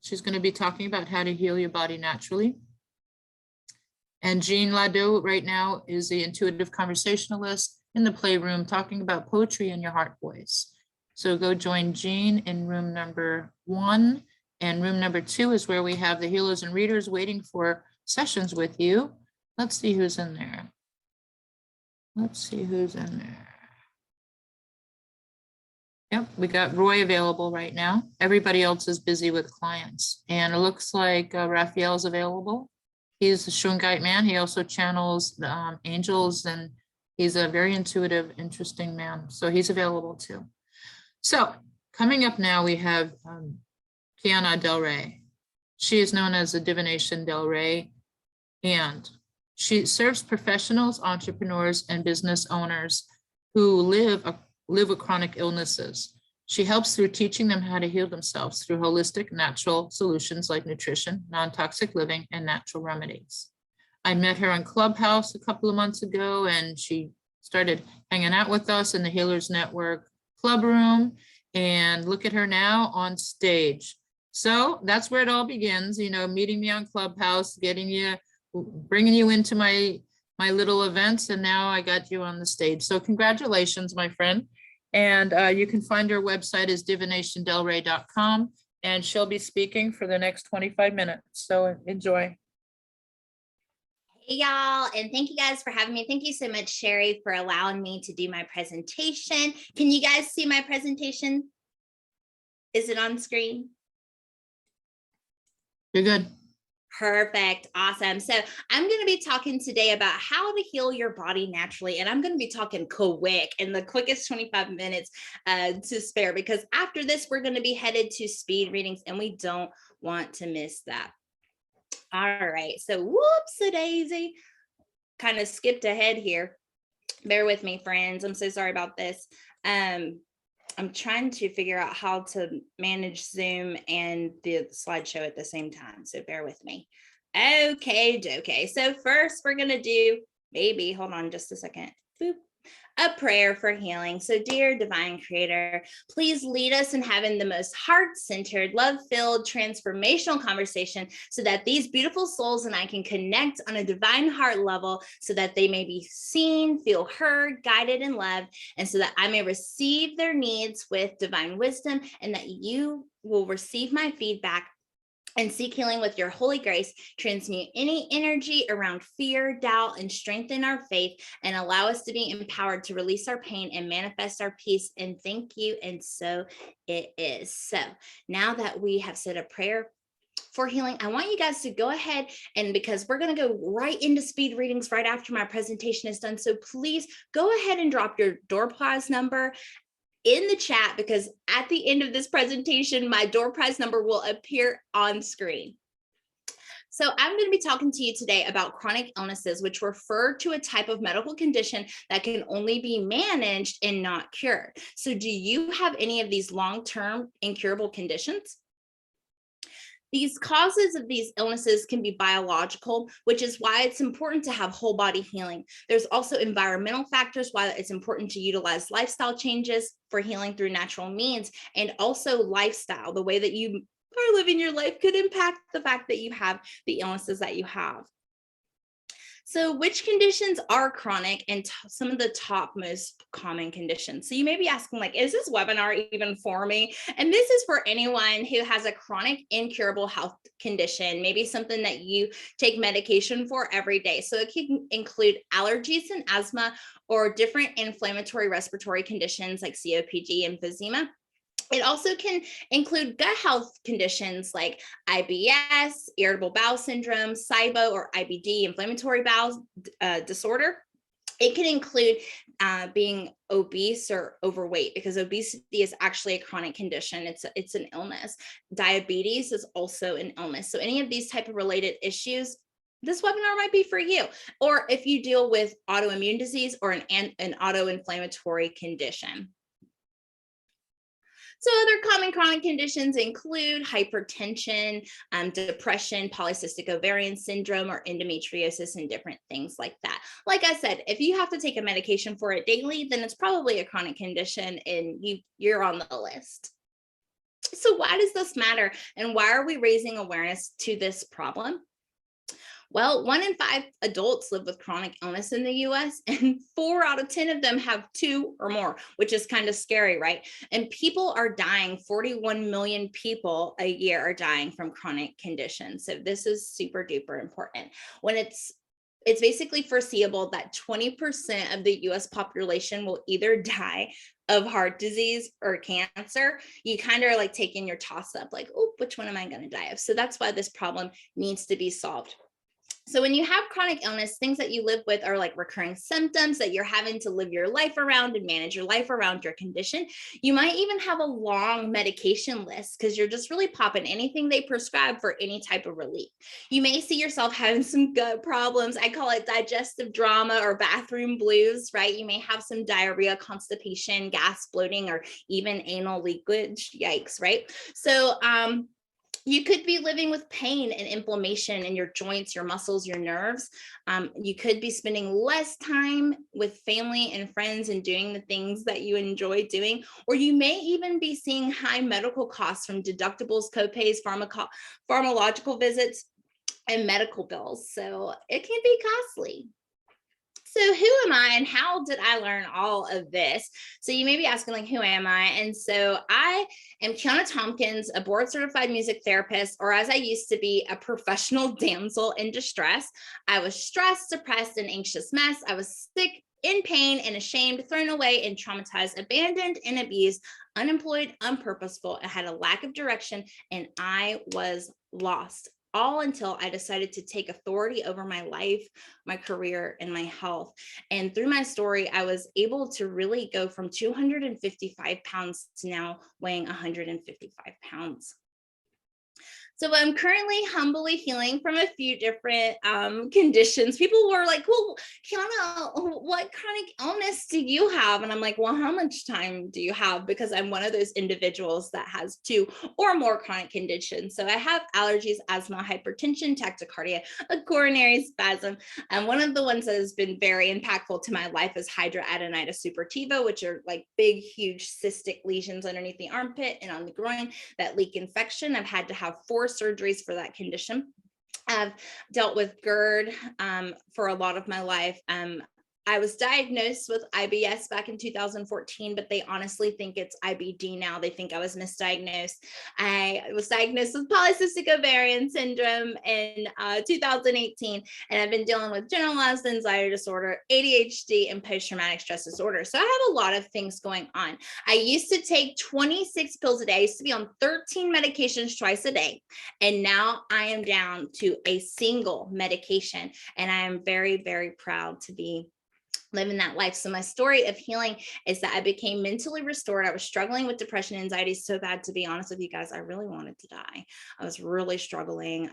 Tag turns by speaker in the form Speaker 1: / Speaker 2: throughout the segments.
Speaker 1: She's going to be talking about how to heal your body naturally. And Jean Ladeau right now is the intuitive conversationalist in the playroom talking about poetry in your heart voice. So go join Jean in room number 1. And room number 2 is where we have the healers and readers waiting for sessions with you. Let's see who's in there. Let's see who's in there. Yep, we got Roy available right now. Everybody else is busy with clients. And it looks like Raphael's available. He's a Shungite man. He also channels the angels, and he's a very intuitive, interesting man. So he's available too. So coming up now, we have Kiana DelRey. She is known as the Divination DelRey, and she serves professionals, entrepreneurs, and business owners who live with chronic illnesses. She helps through teaching them how to heal themselves through holistic, natural solutions like nutrition, non-toxic living, and natural remedies. I met her on Clubhouse a couple of months ago, and she started hanging out with us in the Healers Network Club Room, and look at her now on stage. So that's where it all begins, you know, meeting me on Clubhouse, bringing you into my little events, and now I got you on the stage. So congratulations, my friend. And you can find her website is divinationdelray.com, and she'll be speaking for the next 25 minutes. So enjoy.
Speaker 2: Hey y'all, and thank you guys for having me. Thank you so much, Sheri, for allowing me to do my presentation. Can you guys see my presentation? Is it on screen?
Speaker 1: You're good.
Speaker 2: Perfect. Awesome. So I'm going to be talking today about how to heal your body naturally. And I'm going to be talking quick, in the quickest 25 minutes to spare, because after this, we're going to be headed to speed readings, and we don't want to miss that. All right. So whoops-a-daisy. Kind of skipped ahead here. Bear with me, friends. I'm so sorry about this. I'm trying to figure out how to manage Zoom and the slideshow at the same time. So bear with me. Okay. So first we're going to do, hold on just a second. Boop. A prayer for healing. So dear divine creator, please lead us in having the most heart-centered, love-filled, transformational conversation so that these beautiful souls and I can connect on a divine heart level so that they may be seen, feel heard, guided, and loved, and so that I may receive their needs with divine wisdom, and that you will receive my feedback and seek healing with your holy grace, transmute any energy around fear, doubt, and strengthen our faith, and allow us to be empowered to release our pain and manifest our peace. And thank you. And so it is. So now that we have said a prayer for healing, I want you guys to go ahead, and because we're going to go right into speed readings right after my presentation is done. So please go ahead and drop your door prize number in the chat, because at the end of this presentation, my door prize number will appear on screen. So I'm going to be talking to you today about chronic illnesses, which refer to a type of medical condition that can only be managed and not cured. So do you have any of these long-term incurable conditions? These causes of these illnesses can be biological, which is why it's important to have whole body healing. There's also environmental factors why it's important to utilize lifestyle changes for healing through natural means, and also lifestyle, the way that you are living your life could impact the fact that you have the illnesses that you have. So which conditions are chronic, and some of the top most common conditions? So you may be asking, like, is this webinar even for me? And this is for anyone who has a chronic incurable health condition, maybe something that you take medication for every day. So it can include allergies and asthma, or different inflammatory respiratory conditions like COPD, emphysema. It also can include gut health conditions like IBS, irritable bowel syndrome, SIBO or IBD, inflammatory bowel disorder. It can include being obese or overweight, because obesity is actually a chronic condition. It's an illness. Diabetes is also an illness. So any of these type of related issues, this webinar might be for you. Or if you deal with autoimmune disease or an auto-inflammatory condition. So other common chronic conditions include hypertension, depression, polycystic ovarian syndrome, or endometriosis, and different things like that. Like I said, if you have to take a medication for it daily, then it's probably a chronic condition and you're on the list. So why does this matter? And why are we raising awareness to this problem? Well, 1 in 5 adults live with chronic illness in the US, and 4 out of 10 of them have 2 or more, which is kind of scary, right? And people are dying. 41 million people a year are dying from chronic conditions. So this is super duper important. When it's basically foreseeable that 20% of the US population will either die of heart disease or cancer. You kind of are like taking your toss up, like, oh, which one am I going to die of? So that's why this problem needs to be solved. So when you have chronic illness, things that you live with are like recurring symptoms that you're having to live your life around and manage your life around your condition. You might even have a long medication list because you're just really popping anything they prescribe for any type of relief. You may see yourself having some gut problems. I call it digestive drama or bathroom blues, right? You may have some diarrhea, constipation, gas, bloating, or even anal leakage. Yikes, right? So, you could be living with pain and inflammation in your joints, your muscles, your nerves. You could be spending less time with family and friends and doing the things that you enjoy doing. Or you may even be seeing high medical costs from deductibles, copays, pharmacological visits, and medical bills. So it can be costly. So who am I and how did I learn all of this? So you may be asking, like, who am I? And so I am Kiana Tompkins, a board certified music therapist, or as I used to be, a professional damsel in distress. I was stressed, depressed, and anxious mess. I was sick, in pain, and ashamed, thrown away and traumatized, abandoned and abused, unemployed, unpurposeful. I had a lack of direction and I was lost, all until I decided to take authority over my life, my career, and my health. And through my story, I was able to really go from 255 pounds to now weighing 155 pounds. So I'm currently humbly healing from a few different conditions. People were like, well, Kiana, what chronic illness do you have? And I'm like, well, how much time do you have? Because I'm one of those individuals that has 2 or more chronic conditions. So I have allergies, asthma, hypertension, tachycardia, a coronary spasm. And one of the ones that has been very impactful to my life is hidradenitis suppurativa, which are like big, huge cystic lesions underneath the armpit and on the groin that leak infection. I've had to have 4 surgeries for that condition. I've dealt with GERD for a lot of my life. I was diagnosed with IBS back in 2014, but they honestly think it's IBD now. They think I was misdiagnosed. I was diagnosed with polycystic ovarian syndrome in 2018, and I've been dealing with generalized anxiety disorder, ADHD, and post-traumatic stress disorder. So I have a lot of things going on. I used to take 26 pills a day. I used to be on 13 medications twice a day, and now I am down to a single medication, and I am very, very proud to be living that life. So my story of healing is that I became mentally restored. I was struggling with depression and anxiety so bad, to be honest with you guys. I really wanted to die. I was really struggling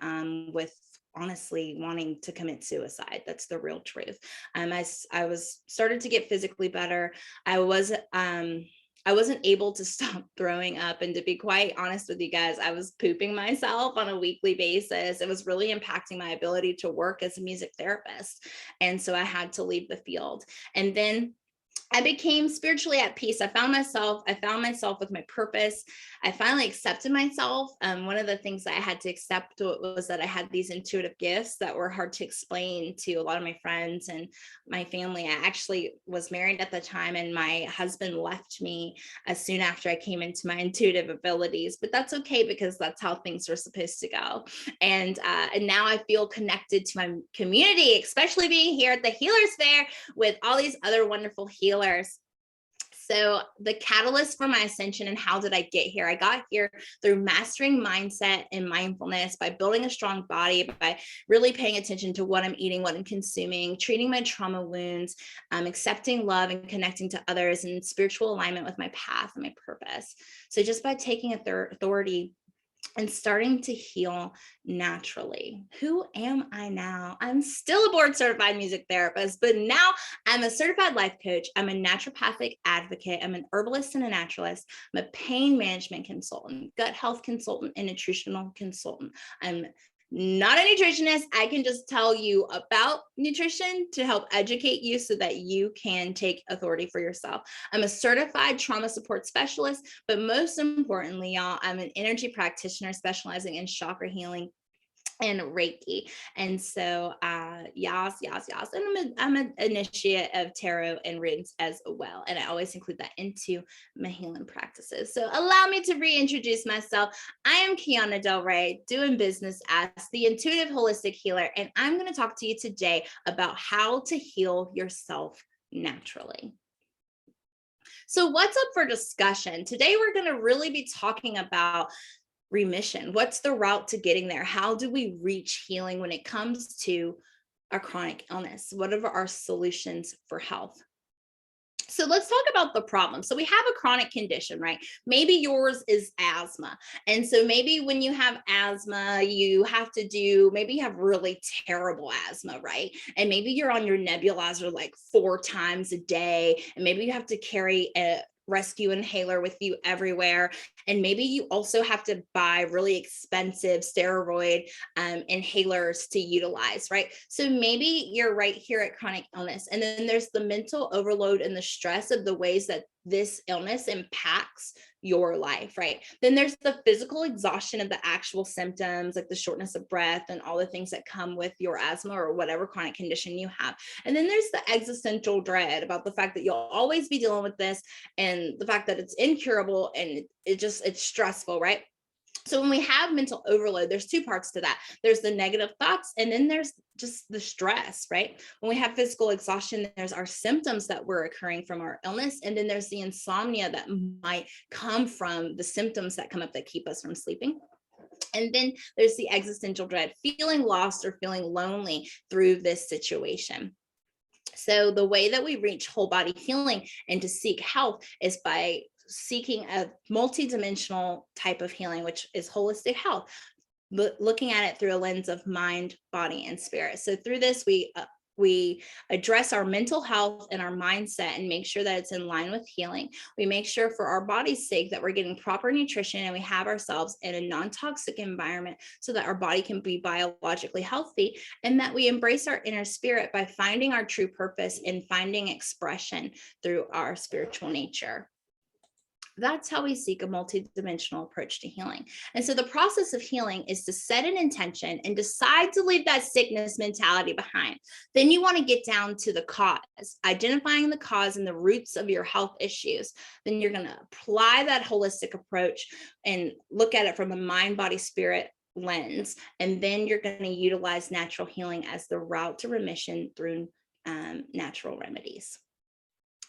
Speaker 2: with honestly wanting to commit suicide. That's the real truth. I was started to get physically better. I wasn't able to stop throwing up. And to be quite honest with you guys, I was pooping myself on a weekly basis. It was really impacting my ability to work as a music therapist. And so I had to leave the field. And then I became spiritually at peace. I found myself with my purpose. I finally accepted myself. One of the things that I had to accept was that I had these intuitive gifts that were hard to explain to a lot of my friends and my family. I actually was married at the time, and my husband left me as soon after I came into my intuitive abilities, but that's okay because that's how things are supposed to go. And now I feel connected to my community, especially being here at the Healers Fair with all these other wonderful healers. So the catalyst for my ascension and how did I get here? I got here through mastering mindset and mindfulness, by building a strong body, by really paying attention to what I'm eating, what I'm consuming, treating my trauma wounds, accepting love and connecting to others, and spiritual alignment with my path and my purpose. So just by taking authority and starting to heal naturally. Who am I now? I'm still a board certified music therapist, but now I'm a certified life coach. I'm a naturopathic advocate. I'm an herbalist and a naturalist. I'm a pain management consultant, gut health consultant, and nutritional consultant. I'm not a nutritionist. I can just tell you about nutrition to help educate you so that you can take authority for yourself. I'm a certified trauma support specialist, but most importantly, y'all, I'm an energy practitioner specializing in chakra healing and Reiki. And so yas. And I'm an initiate of tarot and readings as well. And I always include that into my healing practices. So allow me to reintroduce myself. I am Kiana DelRey, doing business as the intuitive holistic healer. And I'm going to talk to you today about how to heal yourself naturally. So what's up for discussion? Today, we're going to really be talking about remission. What's the route to getting there? How do we reach healing when it comes to a chronic illness? What are our solutions for health? So let's talk about the problem. So we have a chronic condition, right? Maybe yours is asthma. And so maybe when you have asthma, you have to maybe you have really terrible asthma, right? And maybe you're on your nebulizer like 4 times a day. And maybe you have to carry a rescue inhaler with you everywhere. And maybe you also have to buy really expensive steroid inhalers to utilize, right? So maybe you're right here at chronic illness. And then there's the mental overload and the stress of the ways that this illness impacts your life, right? Then there's the physical exhaustion of the actual symptoms, like the shortness of breath and all the things that come with your asthma or whatever chronic condition you have. And then there's the existential dread about the fact that you'll always be dealing with this and the fact that it's incurable and it's stressful, right? So when we have mental overload, there's 2 parts to that. There's the negative thoughts, and then there's just the stress, right? When we have physical exhaustion, there's our symptoms that were occurring from our illness. And then there's the insomnia that might come from the symptoms that come up that keep us from sleeping. And then there's the existential dread, feeling lost or feeling lonely through this situation. So the way that we reach whole body healing and to seek health is by seeking a multidimensional type of healing, which is holistic health, looking at it through a lens of mind, body, and spirit. So through this, we address our mental health and our mindset and make sure that it's in line with healing. We make sure for our body's sake that we're getting proper nutrition and we have ourselves in a non-toxic environment so that our body can be biologically healthy, and that we embrace our inner spirit by finding our true purpose and finding expression through our spiritual nature. That's how we seek a multidimensional approach to healing. And so the process of healing is to set an intention and decide to leave that sickness mentality behind. Then you want to get down to the cause, identifying the cause and the roots of your health issues. Then you're going to apply that holistic approach and look at it from a mind, body, spirit lens. And then you're going to utilize natural healing as the route to remission through natural remedies.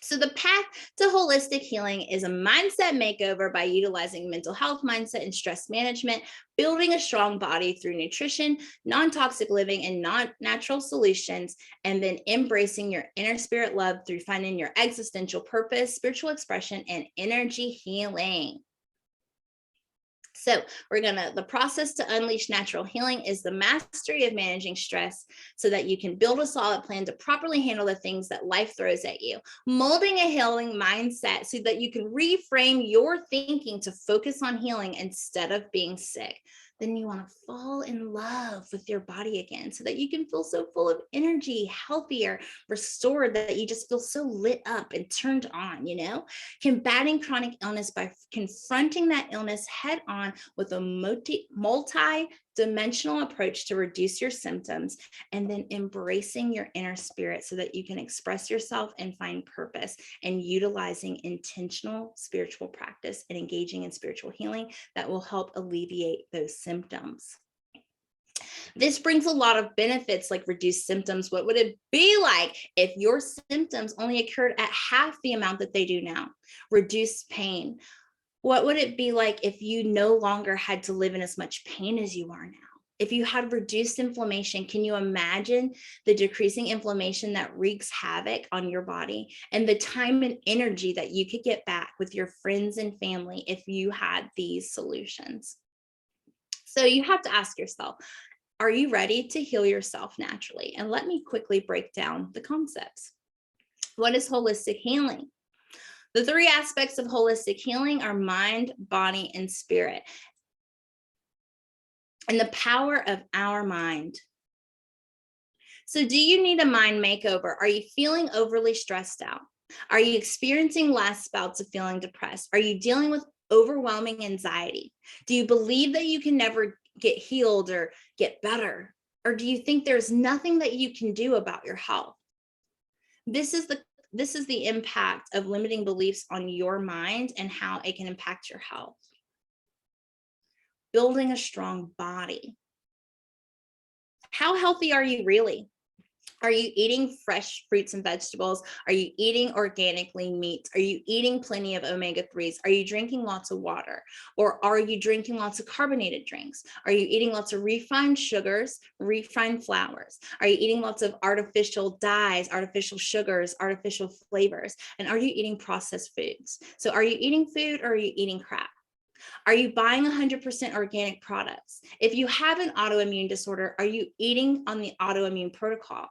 Speaker 2: So the path to holistic healing is a mindset makeover by utilizing mental health, mindset, and stress management, building a strong body through nutrition, non-toxic living, and non-natural solutions, and then embracing your inner spirit love through finding your existential purpose, spiritual expression, and energy healing. So the process to unleash natural healing is the mastery of managing stress so that you can build a solid plan to properly handle the things that life throws at you, molding a healing mindset so that you can reframe your thinking to focus on healing instead of being sick. Then you want to fall in love with your body again so that you can feel so full of energy, healthier, restored, that you just feel so lit up and turned on, combating chronic illness by confronting that illness head on with a multi-dimensional approach to reduce your symptoms, and then embracing your inner spirit so that you can express yourself and find purpose, and utilizing intentional spiritual practice and engaging in spiritual healing that will help alleviate those symptoms. This brings a lot of benefits like reduced symptoms. What would it be like if your symptoms only occurred at half the amount that they do now? Reduced pain. What would it be like if you no longer had to live in as much pain as you are now? If you had reduced inflammation, can you imagine the decreasing inflammation that wreaks havoc on your body and the time and energy that you could get back with your friends and family if you had these solutions? So you have to ask yourself, are you ready to heal yourself naturally? And let me quickly break down the concepts. What is holistic healing? The 3 aspects of holistic healing are mind, body, and spirit. and the power of our mind. So do you need a mind makeover? Are you feeling overly stressed out? Are you experiencing last bouts of feeling depressed? Are you dealing with overwhelming anxiety? Do you believe that you can never get healed or get better? Or do you think there's nothing that you can do about your health? This is the impact of limiting beliefs on your mind and how it can impact your health. Building a strong body. How healthy are you really? Are you eating fresh fruits and vegetables? Are you eating organically meat? Are you eating plenty of omega-3s? Are you drinking lots of water? Or are you drinking lots of carbonated drinks? Are you eating lots of refined sugars, refined flours? Are you eating lots of artificial dyes, artificial sugars, artificial flavors? And are you eating processed foods? So are you eating food or are you eating crap? Are you buying 100% organic products? If you have an autoimmune disorder, are you eating on the autoimmune protocol?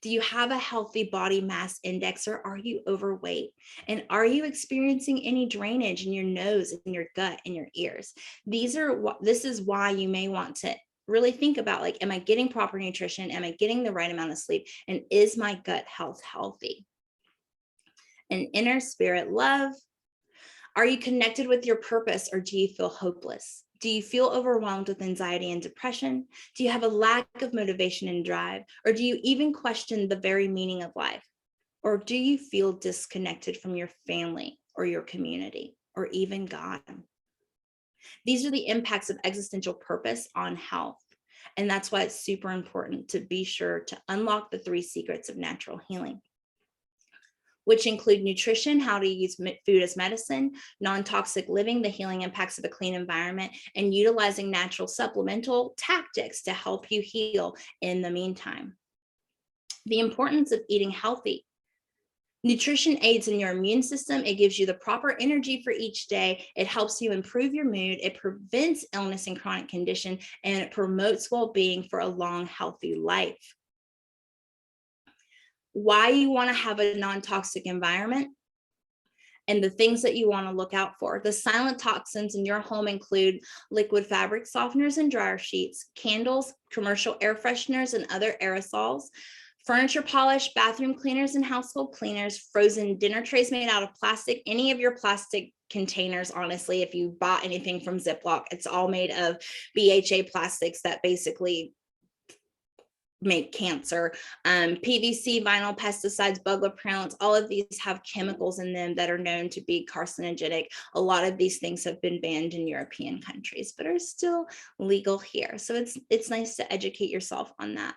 Speaker 2: Do you have a healthy body mass index or are you overweight? And are you experiencing any drainage in your nose, in your gut, in your ears? This is why you may want to really think about, like, am I getting proper nutrition? Am I getting the right amount of sleep? And is my gut health healthy? And inner spirit love. Are you connected with your purpose or do you feel hopeless? Do you feel overwhelmed with anxiety and depression? Do you have a lack of motivation and drive? Or do you even question the very meaning of life? Or do you feel disconnected from your family or your community or even God? These are the impacts of existential purpose on health. And that's why it's super important to be sure to unlock the 3 secrets of natural healing, which include nutrition, how to use food as medicine, non-toxic living, the healing impacts of a clean environment, and utilizing natural supplemental tactics to help you heal in the meantime. The importance of eating healthy. Nutrition aids in your immune system. It gives you the proper energy for each day. It helps you improve your mood. It prevents illness and chronic condition, and it promotes well-being for a long, healthy life. Why you want to have a non-toxic environment and the things that you want to look out for. The silent toxins in your home include liquid fabric softeners and dryer sheets, candles, commercial air fresheners and other aerosols, furniture polish, bathroom cleaners and household cleaners, frozen dinner trays made out of plastic, any of your plastic containers. Honestly, if you bought anything from Ziploc, it's all made of BHA plastics that basically make cancer. PVC, vinyl, pesticides, bug repellents, all of these have chemicals in them that are known to be carcinogenic. A lot of these things have been banned in European countries, but are still legal here. So it's nice to educate yourself on that.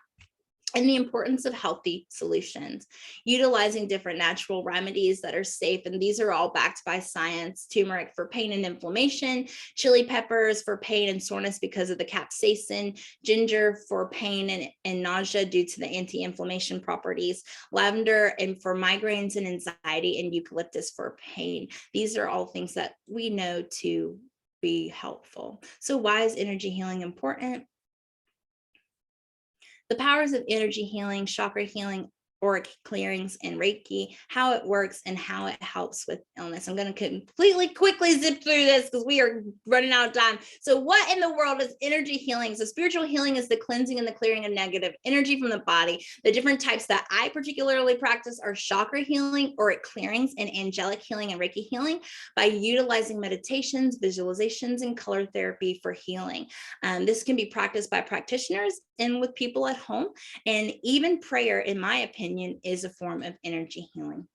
Speaker 2: And the importance of healthy solutions, utilizing different natural remedies that are safe. And these are all backed by science. Turmeric for pain and inflammation, chili peppers for pain and soreness because of the capsaicin, ginger for pain and nausea due to the anti-inflammation properties, lavender and for migraines and anxiety, and eucalyptus for pain. These are all things that we know to be helpful. So why is energy healing important? The powers of energy healing, chakra healing, auric clearings, and Reiki, how it works and how it helps with illness. I'm going to quickly zip through this because we are running out of time. So what in the world is energy healing? So spiritual healing is the cleansing and the clearing of negative energy from the body. The different types that I particularly practice are chakra healing, auric clearings, and angelic healing and Reiki healing by utilizing meditations, visualizations, and color therapy for healing. This can be practiced by practitioners and with people at home, and even prayer, in my opinion, is a form of energy healing.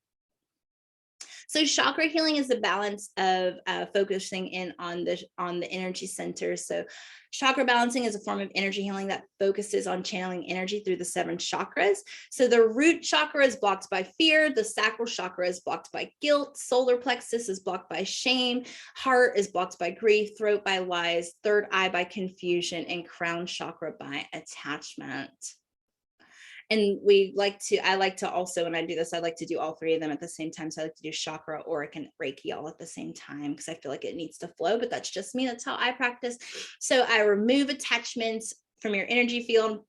Speaker 2: So chakra healing is the balance of focusing in on the energy centers. So chakra balancing is a form of energy healing that focuses on channeling energy through the 7 chakras. So the root chakra is blocked by fear, the sacral chakra is blocked by guilt, solar plexus is blocked by shame, heart is blocked by grief, throat by lies, third eye by confusion, and crown chakra by attachment. And I like to also, when I do this, I like to do all 3 of them at the same time. So I like to do chakra, auric, and Reiki all at the same time because I feel like it needs to flow, but that's just me. That's how I practice. So I remove attachments from your energy field.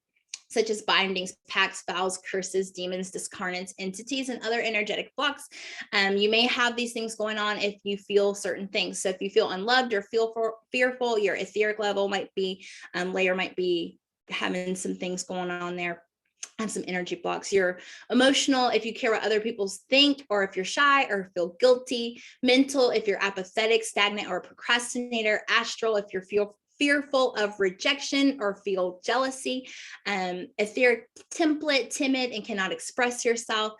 Speaker 2: such as bindings, pacts, vows, curses, demons, discarnates, entities, and other energetic blocks. You may have these things going on if you feel certain things. So if you feel unloved or feel fearful, your etheric level might be, layer might be having some things going on there. Have some energy blocks. You're emotional if you care what other people think, or if you're shy or feel guilty. Mental if you're apathetic, stagnant, or a procrastinator. Astral if you're fearful of rejection or feel jealousy. Etheric template, timid and cannot express yourself.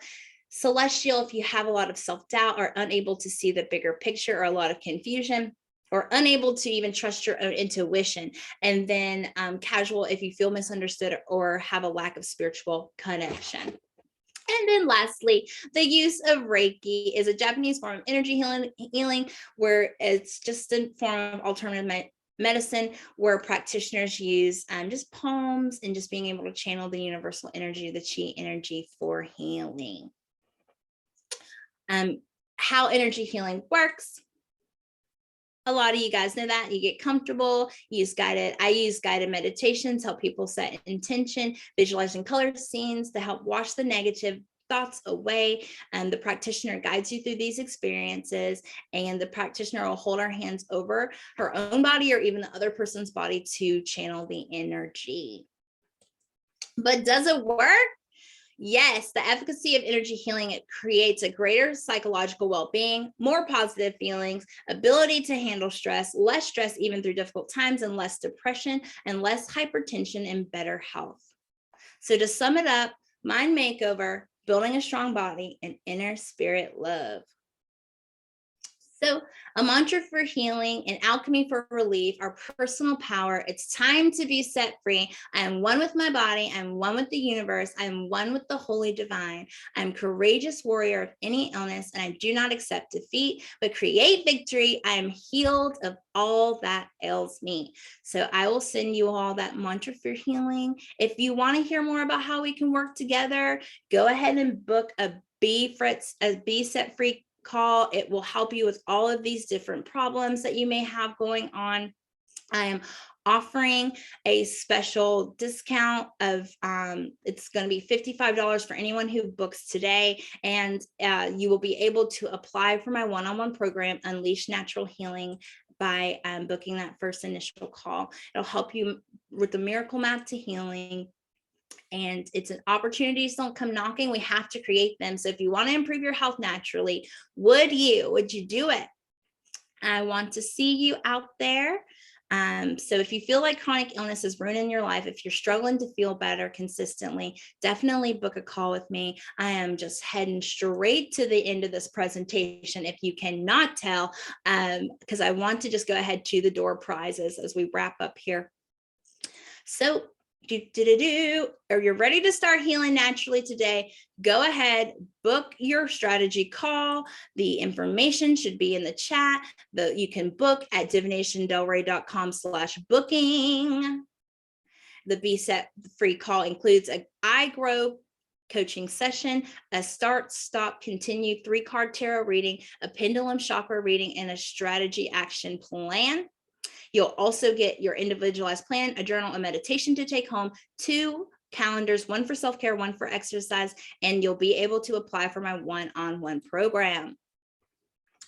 Speaker 2: Celestial if you have a lot of self-doubt or unable to see the bigger picture or a lot of confusion, or unable to even trust your own intuition. And then casual if you feel misunderstood or have a lack of spiritual connection. And then lastly, the use of Reiki is a Japanese form of energy healing where it's just a form of alternative medicine where practitioners use just palms and just being able to channel the universal energy, the chi energy for healing. How energy healing works. A lot of you guys know that. You get comfortable, I use guided meditations, help people set intention, visualizing color scenes to help wash the negative thoughts away. And the practitioner guides you through these experiences, and the practitioner will hold her hands over her own body or even the other person's body to channel the energy. But does it work? Yes, the efficacy of energy healing, it creates a greater psychological well-being, more positive feelings, ability to handle stress, less stress even through difficult times, and less depression and less hypertension and better health. So to sum it up, mind makeover, building a strong body, and inner spirit love. So a mantra for healing and alchemy for relief, our personal power. It's time to be set free. I am one with my body. I'm one with the universe. I'm one with the holy divine. I'm courageous warrior of any illness, and I do not accept defeat, but create victory. I am healed of all that ails me. So I will send you all that mantra for healing. If you want to hear more about how we can work together, go ahead and book a Be Set Free call. It will help you with all of these different problems that you may have going on. I am offering a special discount of it's going to be $55 for anyone who books today, and you will be able to apply for my one-on-one program, Unleash Natural Healing, by booking that first initial call. It'll help you with the miracle map to healing. And it's an opportunities don't come knocking. We have to create them. So if you want to improve your health naturally, would you do it? I want to see you out there. So if you feel like chronic illness is ruining your life, if you're struggling to feel better consistently, definitely book a call with me. I am just heading straight to the end of this presentation, if you cannot tell, because I want to just go ahead to the door prizes as we wrap up here. So or you're ready to start healing naturally today, go ahead, book your strategy call. The information should be in the chat. You can book at divinationdelray.com/booking. The Be Set Free call includes a I Grow coaching session, a start, stop, continue 3-card tarot reading, a pendulum chakra reading, and a strategy action plan. You'll also get your individualized plan, a journal, a meditation to take home, 2 calendars, one for self-care, one for exercise, and you'll be able to apply for my one-on-one program.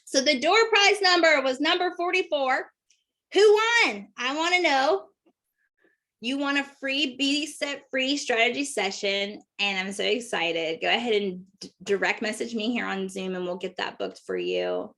Speaker 2: So the door prize number was number 44. Who won? I want to know. You want a free Be Set Free strategy session, and I'm so excited. Go ahead and direct message me here on Zoom, and we'll get that booked for you.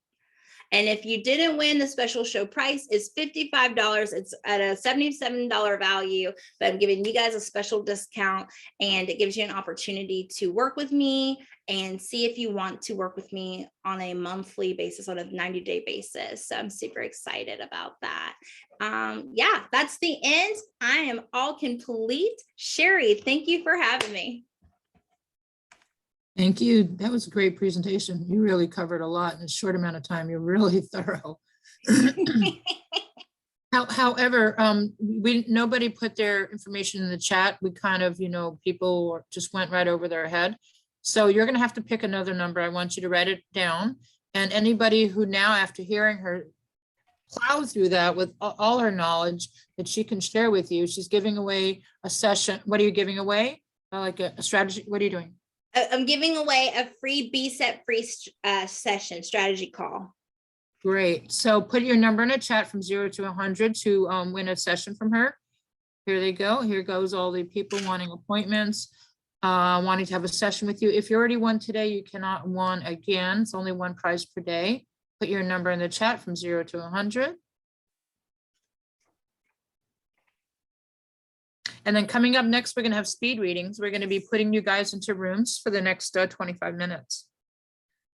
Speaker 2: And if you didn't win, the special show price is $55. It's at a $77 value, but I'm giving you guys a special discount, and it gives you an opportunity to work with me and see if you want to work with me on a monthly basis, on a 90-day basis. So I'm super excited about that. Yeah, that's the end. I am all complete. Sheri, thank you for having me.
Speaker 1: Thank you. That was a great presentation. You really covered a lot in a short amount of time. You're really thorough. However, nobody put their information in the chat. We kind of, people just went right over their head. So you're going to have to pick another number. I want you to write it down. And anybody who now, after hearing her, plow through that with all her knowledge that she can share with you. She's giving away a session. What are you giving away? Like a strategy? What are you doing?
Speaker 2: I'm giving away a free B-set free session strategy call.
Speaker 1: Great. So put your number in a chat from 0 to 100 to win a session from her. Here they go. Here goes all the people wanting appointments, wanting to have a session with you. If you already won today, you cannot win again. It's only one prize per day. Put your number in the chat from 0 to 100. And then coming up next, we're going to have speed readings. We're going to be putting you guys into rooms for the next 25 minutes.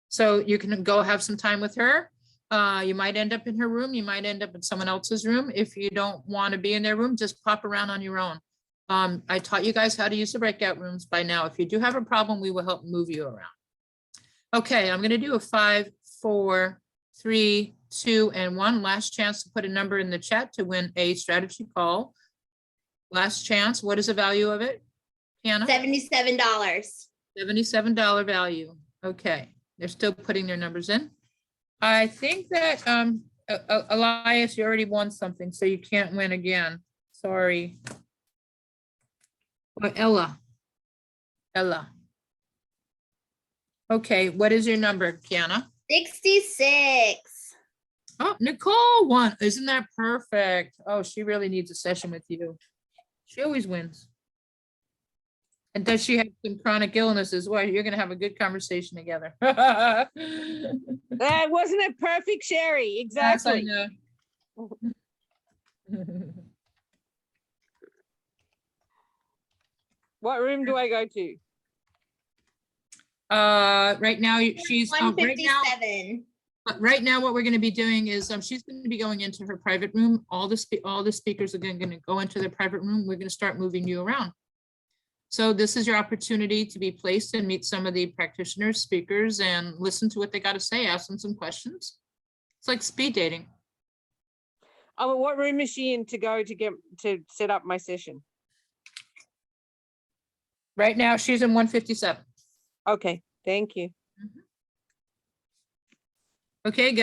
Speaker 1: So you can go have some time with her. You might end up in her room. You might end up in someone else's room. If you don't want to be in their room, just pop around on your own. I taught you guys how to use the breakout rooms by now. If you do have a problem, we will help move you around. Okay, I'm going to do a 5, 4, 3, 2, and 1. Last chance to put a number in the chat to win a strategy call. Last chance. What is the value of it, Kiana?
Speaker 2: $77.
Speaker 1: $77 value. Okay, they're still putting their numbers in. I think that Elias, you already won something, so you can't win again. Sorry. Or Ella. Okay, what is your number, Kiana?
Speaker 2: 66.
Speaker 1: Oh, Nicole won. Isn't that perfect? Oh, she really needs a session with you. She always wins. And does she have some chronic illness as well? You're going to have a good conversation together.
Speaker 3: That wasn't it perfect, Sheri? Exactly.
Speaker 1: Yes, I know.
Speaker 3: What room do I go to?
Speaker 1: Right now she's right now.
Speaker 2: 157.
Speaker 1: Right now, what we're going to be doing is she's going to be going into her private room. All the speakers are going to go into their private room. We're going to start moving you around. So this is your opportunity to be placed and meet some of the practitioners, speakers, and listen to what they got to say. Ask them some questions. It's like speed dating.
Speaker 3: Oh, what room is she in to go to set up my session?
Speaker 1: Right now, she's in 157.
Speaker 3: Okay, thank you.
Speaker 1: Okay, guys.